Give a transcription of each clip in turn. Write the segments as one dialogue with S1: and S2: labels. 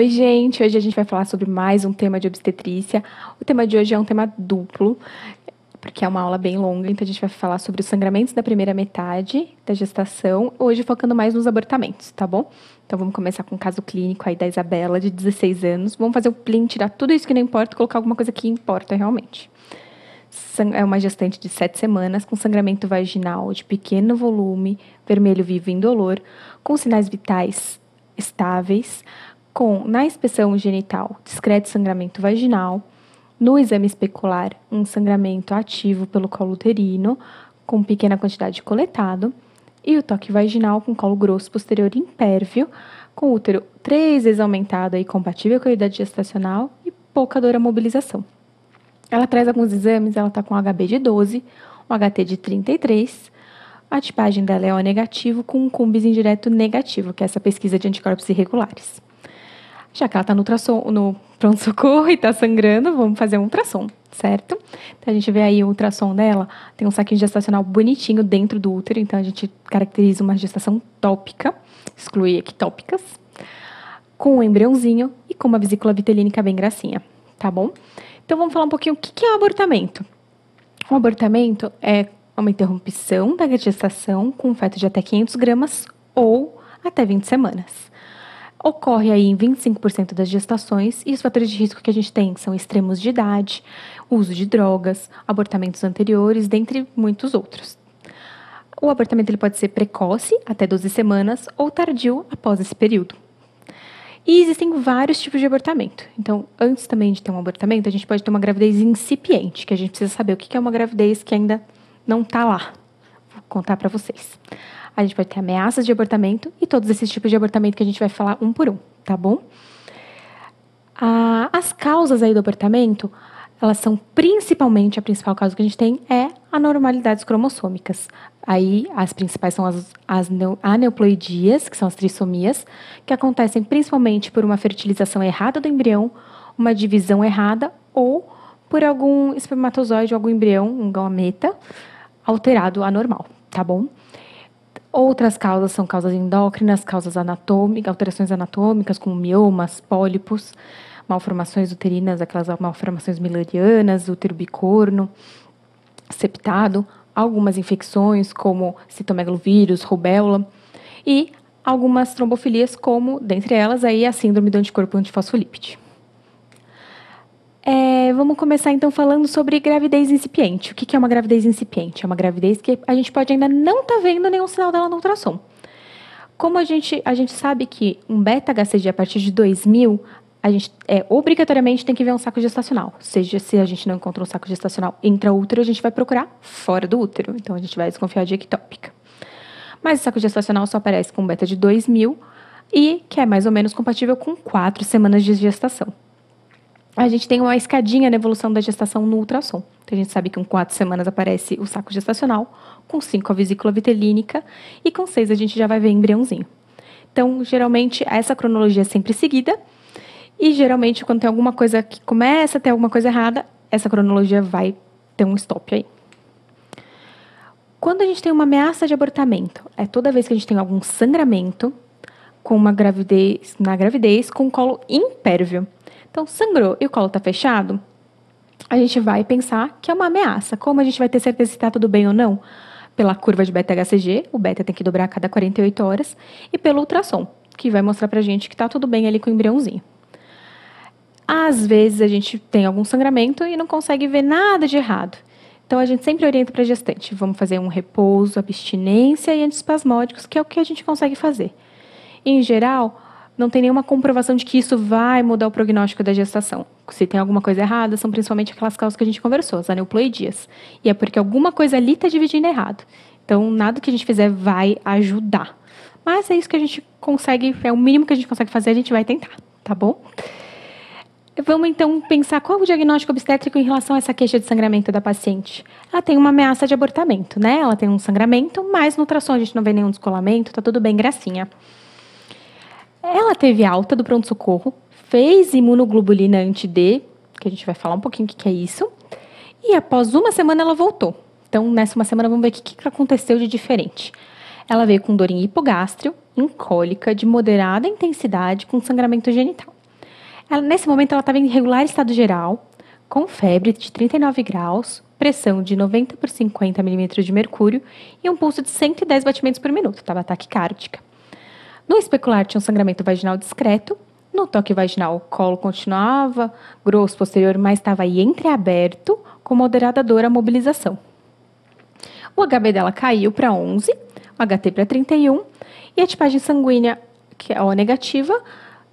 S1: Oi, gente! Hoje a gente vai falar sobre mais um tema de obstetrícia. O tema de hoje é um tema duplo, porque é uma aula bem longa, então a gente vai falar sobre os sangramentos da primeira metade da gestação, hoje focando mais nos abortamentos, tá bom? Então vamos começar com o caso clínico aí da Isabela, de 16 anos. Vamos fazer o plim, tirar tudo isso que não importa e colocar alguma coisa que importa realmente. É uma gestante de 7 semanas, com sangramento vaginal de pequeno volume, vermelho vivo e indolor, com sinais vitais estáveis, na inspeção genital, discreto sangramento vaginal, no exame especular, um sangramento ativo pelo colo uterino, com pequena quantidade coletado, e o toque vaginal com colo grosso posterior impérvio, com útero 3 vezes aumentado e compatível com a idade gestacional e pouca dor à mobilização. Ela traz alguns exames, ela está com HB de 12, um HT de 33, a tipagem dela é O negativo com um cumbis indireto negativo, que é essa pesquisa de anticorpos irregulares. Já que ela está no pronto-socorro e está sangrando, vamos fazer um ultrassom, certo? Então, a gente vê aí o ultrassom dela, tem um saquinho gestacional bonitinho dentro do útero, então a gente caracteriza uma gestação tópica, exclui ectópicas, com um embriãozinho e com uma vesícula vitelínica bem gracinha, tá bom? Então, vamos falar um pouquinho o que é o abortamento. O abortamento é uma interrupção da gestação com um feto de até 500 gramas ou até 20 semanas. Ocorre aí em 25% das gestações e os fatores de risco que a gente tem são extremos de idade, uso de drogas, abortamentos anteriores, dentre muitos outros. O abortamento ele pode ser precoce, até 12 semanas, ou tardio, após esse período. E existem vários tipos de abortamento. Então, antes também de ter um abortamento, a gente pode ter uma gravidez incipiente, que a gente precisa saber o que é uma gravidez que ainda não está lá. Vou contar para vocês. A gente pode ter ameaças de abortamento e todos esses tipos de abortamento que a gente vai falar um por um, tá bom? As causas aí do abortamento, elas são principalmente, a principal causa que a gente tem é anormalidades cromossômicas. Aí, as principais são as aneuploidias, que são as trissomias, que acontecem principalmente por uma fertilização errada do embrião, uma divisão errada ou por algum espermatozoide, algum embrião, um gameta, alterado anormal, tá bom? Outras causas são causas endócrinas, causas anatômicas, alterações anatômicas, como miomas, pólipos, malformações uterinas, aquelas malformações milerianas, útero bicorno, septado, algumas infecções, como citomegalovírus, rubéola, e algumas trombofilias, como, dentre elas, aí a síndrome do anticorpo antifosfolípide. Vamos começar, então, falando sobre gravidez incipiente. O que é uma gravidez incipiente? É uma gravidez que a gente pode ainda não estar vendo nenhum sinal dela no ultrassom. Como a gente sabe que um beta-HCG, a partir de 2000, a gente obrigatoriamente tem que ver um saco gestacional. Ou seja, se a gente não encontra um saco gestacional intraútero, a gente vai procurar fora do útero. Então, a gente vai desconfiar de ectópica. Mas o saco gestacional só aparece com beta de 2000 e que é mais ou menos compatível com 4 semanas de gestação. A gente tem uma escadinha na evolução da gestação no ultrassom. Então, a gente sabe que com 4 semanas aparece o saco gestacional, com 5 a vesícula vitelínica e com 6 a gente já vai ver embriãozinho. Então, geralmente, essa cronologia é sempre seguida e, geralmente, quando tem alguma coisa que começa a ter alguma coisa errada, essa cronologia vai ter um stop aí. Quando a gente tem uma ameaça de abortamento, é toda vez que a gente tem algum sangramento com uma gravidez com o colo impérvio. Então, sangrou e o colo está fechado, a gente vai pensar que é uma ameaça. Como a gente vai ter certeza se está tudo bem ou não? Pela curva de beta-HCG, o beta tem que dobrar a cada 48 horas, e pelo ultrassom, que vai mostrar para a gente que está tudo bem ali com o embriãozinho. Às vezes, a gente tem algum sangramento e não consegue ver nada de errado. Então, a gente sempre orienta para a gestante. Vamos fazer um repouso, abstinência e antiespasmódicos, que é o que a gente consegue fazer. Em geral, não tem nenhuma comprovação de que isso vai mudar o prognóstico da gestação. Se tem alguma coisa errada, são principalmente aquelas causas que a gente conversou, as aneuploidias. E é porque alguma coisa ali está dividindo errado. Então, nada que a gente fizer vai ajudar. Mas é isso que a gente consegue, é o mínimo que a gente consegue fazer, a gente vai tentar, tá bom? Vamos, então, pensar qual é o diagnóstico obstétrico em relação a essa queixa de sangramento da paciente. Ela tem uma ameaça de abortamento, né? Ela tem um sangramento, mas no ultrassom a gente não vê nenhum descolamento, tá tudo bem, gracinha. Ela teve alta do pronto-socorro, fez imunoglobulina anti-D, que a gente vai falar um pouquinho o que é isso, e após uma semana ela voltou. Então, nessa uma semana, vamos ver o que aconteceu de diferente. Ela veio com dor em hipogástrio, em cólica, de moderada intensidade, com sangramento genital. Nesse momento, ela estava em regular estado geral, com febre de 39 graus, pressão de 90 por 50 milímetros de mercúrio e um pulso de 110 batimentos por minuto, estava taquicárdica. No especular tinha um sangramento vaginal discreto, no toque vaginal o colo continuava grosso posterior, mas estava aí entreaberto, com moderada dor à mobilização. O HB dela caiu para 11, o HT para 31 e a tipagem sanguínea, que é O negativa,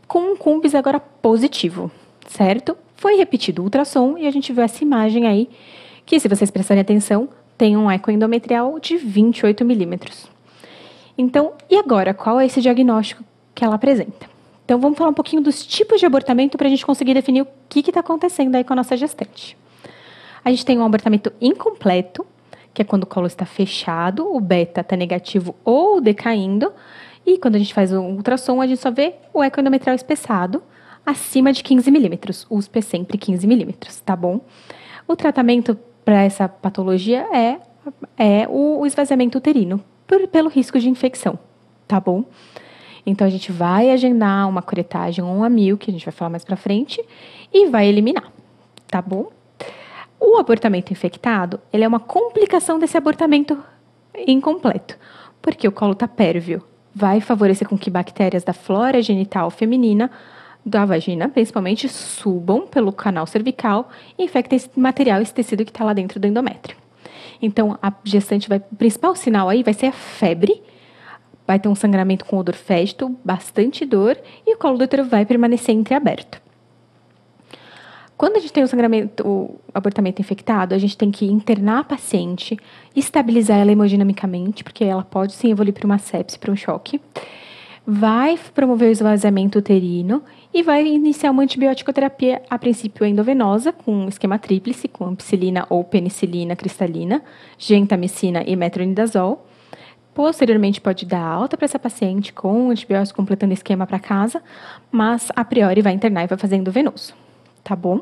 S1: com um CUMBS agora positivo, certo? Foi repetido o ultrassom e a gente viu essa imagem aí, que se vocês prestarem atenção, tem um eco endometrial de 28 milímetros. Então, e agora, qual é esse diagnóstico que ela apresenta? Então, vamos falar um pouquinho dos tipos de abortamento para a gente conseguir definir o que está acontecendo aí com a nossa gestante. A gente tem um abortamento incompleto, que é quando o colo está fechado, o beta está negativo ou decaindo, e quando a gente faz o ultrassom, a gente só vê o eco endometrial espessado, acima de 15 milímetros. USP é sempre 15 milímetros, tá bom? O tratamento para essa patologia é o esvaziamento uterino, pelo risco de infecção, tá bom? Então, a gente vai agendar uma curetagem ou um amil, que a gente vai falar mais pra frente, e vai eliminar, tá bom? O abortamento infectado, ele é uma complicação desse abortamento incompleto, porque o colo tá pérvio, vai favorecer com que bactérias da flora genital feminina, da vagina, principalmente, subam pelo canal cervical e infectem esse material, esse tecido que está lá dentro do endométrio. Então, a gestante o principal sinal aí vai ser a febre, vai ter um sangramento com odor fétido, bastante dor, e o colo do útero vai permanecer entreaberto. Quando a gente tem o abortamento infectado, a gente tem que internar a paciente, estabilizar ela hemodinamicamente, porque ela pode sim evoluir para uma sepse, para um choque. Vai promover o esvaziamento uterino e vai iniciar uma antibiótico-terapia, a princípio endovenosa, com um esquema tríplice, com ampicilina ou penicilina cristalina, gentamicina e metronidazol. Posteriormente, pode dar alta para essa paciente com antibiótico completando o esquema para casa, mas a priori vai internar e vai fazer endovenoso, tá bom?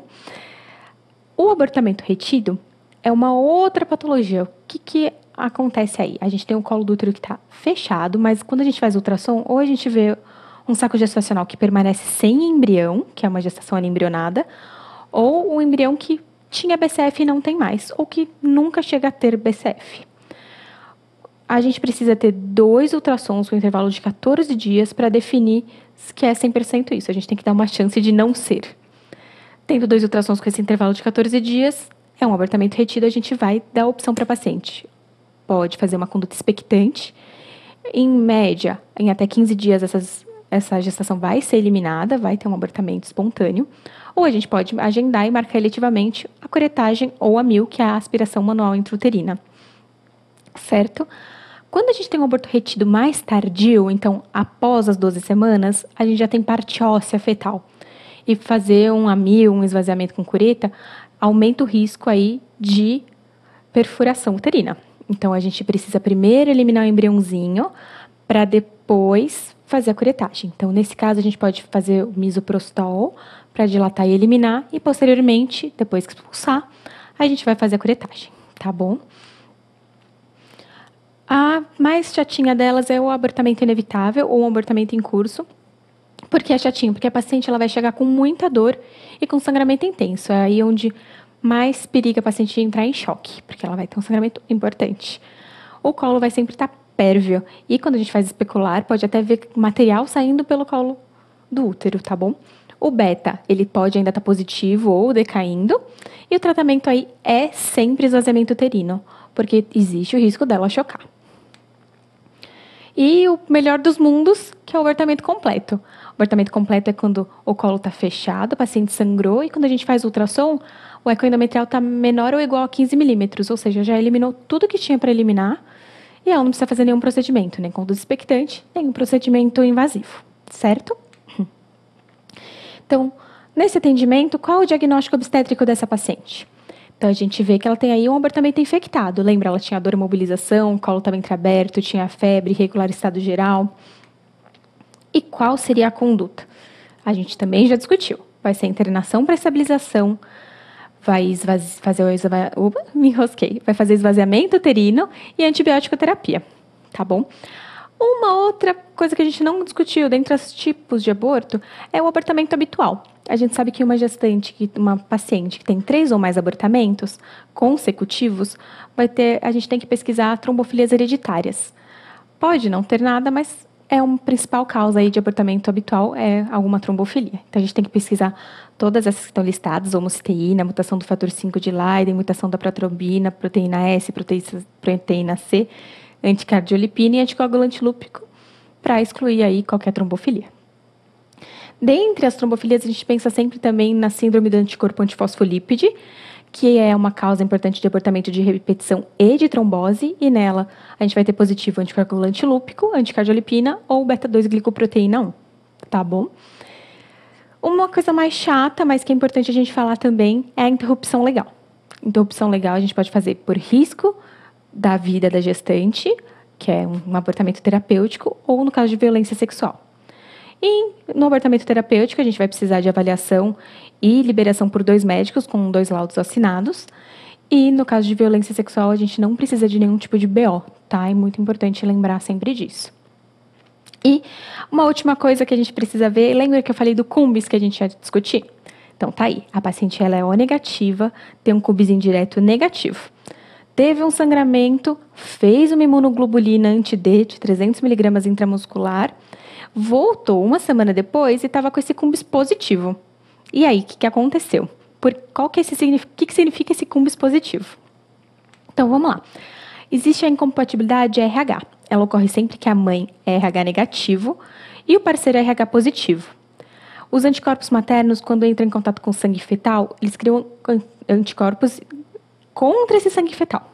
S1: O abortamento retido é uma outra patologia. O que acontece aí? A gente tem um colo do útero que está fechado, mas quando a gente faz ultrassom, ou a gente vê um saco gestacional que permanece sem embrião, que é uma gestação anembrionada, ou um embrião que tinha BCF e não tem mais, ou que nunca chega a ter BCF. A gente precisa ter 2 ultrassons com intervalo de 14 dias para definir que é 100% isso. A gente tem que dar uma chance de não ser. Tendo 2 ultrassons com esse intervalo de 14 dias, é um abortamento retido, a gente vai dar a opção para a paciente. Pode fazer uma conduta expectante. Em média, em até 15 dias, essa gestação vai ser eliminada, vai ter um abortamento espontâneo. Ou a gente pode agendar e marcar eletivamente a curetagem ou a amil, que é a aspiração manual intrauterina. Certo? Quando a gente tem um aborto retido mais tardio, então após as 12 semanas, a gente já tem parte óssea fetal. E fazer um amil, um esvaziamento com cureta, aumenta o risco aí de perfuração uterina. Então, a gente precisa primeiro eliminar o embriãozinho para depois fazer a curetagem. Então, nesse caso, a gente pode fazer o misoprostol para dilatar e eliminar. E, posteriormente, depois que expulsar, a gente vai fazer a curetagem, tá bom? A mais chatinha delas é o abortamento inevitável ou o abortamento em curso. Por que é chatinho? Porque a paciente ela vai chegar com muita dor e com sangramento intenso. É aí onde mais periga a paciente entrar em choque, porque ela vai ter um sangramento importante. O colo vai sempre estar pérvio. E quando a gente faz especular, pode até ver material saindo pelo colo do útero, tá bom? O beta, ele pode ainda estar positivo ou decaindo. E o tratamento aí é sempre esvaziamento uterino, porque existe o risco dela chocar. E o melhor dos mundos, que é o abortamento completo. O abortamento completo é quando o colo está fechado, o paciente sangrou, e quando a gente faz ultrassom, o eco endometrial está menor ou igual a 15 milímetros, ou seja, já eliminou tudo que tinha para eliminar, e ela não precisa fazer nenhum procedimento, nem conduta expectante, nem um procedimento invasivo, certo? Então, nesse atendimento, qual é o diagnóstico obstétrico dessa paciente? Então, a gente vê que ela tem aí um abortamento infectado. Lembra, ela tinha dor e mobilização, o colo estava entreaberto, tinha febre, irregular estado geral. E qual seria a conduta? A gente também já discutiu. Vai ser internação para estabilização, vai fazer esvaziamento uterino e antibiótico terapia, tá bom? Uma outra coisa que a gente não discutiu dentre os tipos de aborto é o abortamento habitual. A gente sabe que uma paciente que tem 3 ou mais abortamentos consecutivos, a gente tem que pesquisar trombofilias hereditárias. Pode não ter nada, mas é uma principal causa aí de abortamento habitual, é alguma trombofilia. Então, a gente tem que pesquisar todas essas que estão listadas: homocisteína, mutação do fator 5 de Leiden, mutação da protrombina, proteína S, proteína C, anticardiolipina e anticoagulante lúpico, para excluir aí qualquer trombofilia. Dentre as trombofilias, a gente pensa sempre também na síndrome do anticorpo antifosfolípide, que é uma causa importante de abortamento de repetição e de trombose, e nela a gente vai ter positivo anticoagulante lúpico, anticardiolipina ou beta-2-glicoproteína 1, tá bom? Uma coisa mais chata, mas que é importante a gente falar também, é a interrupção legal. Interrupção legal a gente pode fazer por risco da vida da gestante, que é um abortamento terapêutico, ou no caso de violência sexual. E no abortamento terapêutico, a gente vai precisar de avaliação e liberação por 2 médicos com 2 laudos assinados. E no caso de violência sexual, a gente não precisa de nenhum tipo de BO, tá? É muito importante lembrar sempre disso. E uma última coisa que a gente precisa ver, lembra que eu falei do CUMBIS que a gente ia discutir? Então, tá aí. A paciente ela é O negativa, tem um CUMBIS indireto negativo. Teve um sangramento, fez uma imunoglobulina anti-D de 300 mg intramuscular, voltou uma semana depois e estava com esse CUMBIS positivo. E aí, o que aconteceu? O que significa esse CUMBIS positivo? Então, vamos lá. Existe a incompatibilidade RH. Ela ocorre sempre que a mãe é RH negativo e o parceiro é RH positivo. Os anticorpos maternos, quando entram em contato com o sangue fetal, eles criam anticorpos contra esse sangue fetal.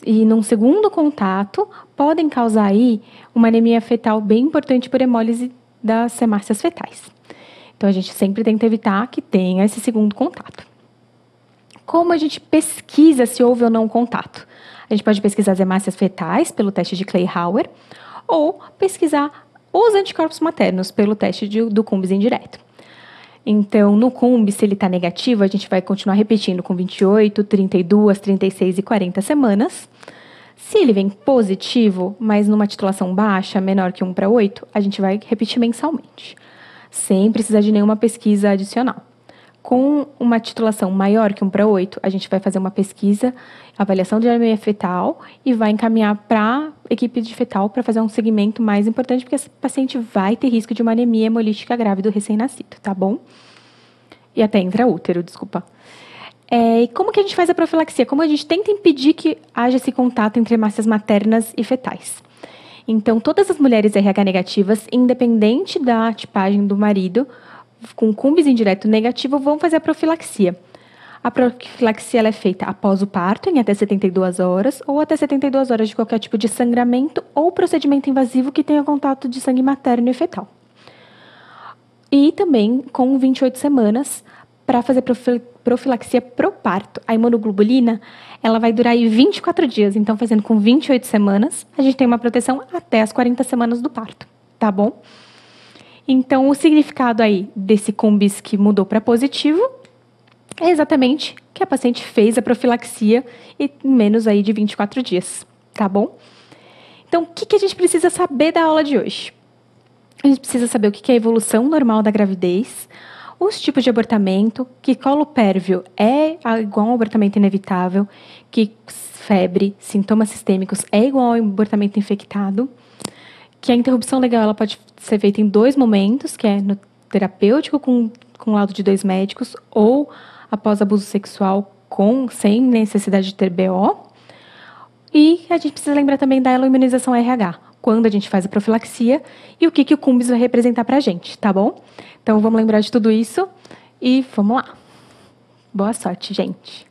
S1: E num segundo contato, podem causar aí uma anemia fetal bem importante por hemólise das hemácias fetais. Então, a gente sempre tenta evitar que tenha esse segundo contato. Como a gente pesquisa se houve ou não contato? A gente pode pesquisar as hemácias fetais pelo teste de Clay-Hauer ou pesquisar os anticorpos maternos pelo teste do CUMBIS indireto. Então, no CUMBIS, se ele está negativo, a gente vai continuar repetindo com 28, 32, 36 e 40 semanas. Se ele vem positivo, mas numa titulação baixa, menor que 1:8, a gente vai repetir mensalmente, sem precisar de nenhuma pesquisa adicional. Com uma titulação maior que 1:8, a gente vai fazer uma pesquisa, avaliação de anemia fetal e vai encaminhar para a equipe de fetal para fazer um segmento mais importante, porque esse paciente vai ter risco de uma anemia hemolítica grave do recém-nascido, tá bom? E até intraútero, desculpa. E como que a gente faz a profilaxia? Como a gente tenta impedir que haja esse contato entre hemácias maternas e fetais? Então, todas as mulheres RH negativas, independente da tipagem do marido, com CUMBIS indireto negativo, vão fazer a profilaxia. A profilaxia ela é feita após o parto, em até 72 horas, ou até 72 horas de qualquer tipo de sangramento ou procedimento invasivo que tenha contato de sangue materno e fetal. E também com 28 semanas para fazer profilaxia pro parto. A imunoglobulina, ela vai durar aí 24 dias. Então, fazendo com 28 semanas, a gente tem uma proteção até as 40 semanas do parto, tá bom? Então, o significado aí desse CUMBIS que mudou para positivo é exatamente que a paciente fez a profilaxia em menos aí de 24 dias, tá bom? Então, o que a gente precisa saber da aula de hoje? A gente precisa saber o que é a evolução normal da gravidez, os tipos de abortamento, que colo pérvio é igual ao abortamento inevitável, que febre, sintomas sistêmicos é igual ao abortamento infectado, que a interrupção legal ela pode ser feita em 2 momentos, que é no terapêutico com laudo de 2 médicos ou após abuso sexual sem necessidade de ter BO. E a gente precisa lembrar também da imunização RH, quando a gente faz a profilaxia e o que o CUMBIS vai representar pra gente, tá bom? Então, vamos lembrar de tudo isso e vamos lá. Boa sorte, gente!